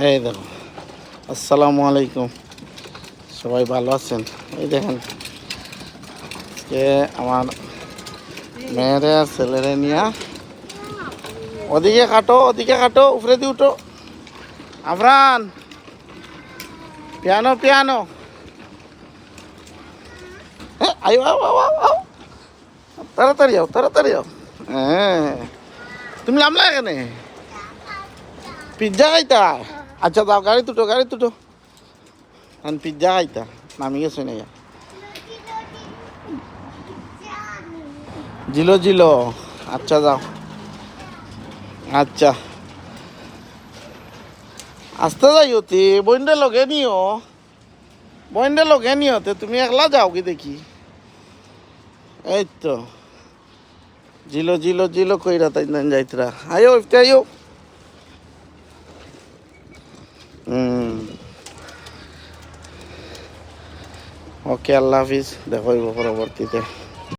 এই দেখো, আসসালামু আলাইকুম। সবাই ভালো আছেন? এই দেখেন, আজকে আমার মেয়েরে আর ছেলেরে নিয়ে ওদিকে কাটো, উপরে দিয়ে উঠো। Afran, piano piano. হ্যাঁ, আয়ো আও আও আও আও, তাড়াতাড়ি আও। হ্যাঁ, তুমি নামলা এখানে পিজ্জা খাইতা? আচ্ছা দাও, গাড়ি তুটো। আমি পিজ্জা খাইতা, নামি গেছো না? জিলো, আচ্ছা যাও। আচ্ছা, আসতে যাইও তে, বইন্ডে লগে নিও তে, তুমি একলা যাও কি দেখি। এই তো জিলো কইরা তাই যাইতরা। আয়ো ইফতে আয়ো। ওকে, আল্লাহ হাফিজ, দেখো পরবর্তীতে।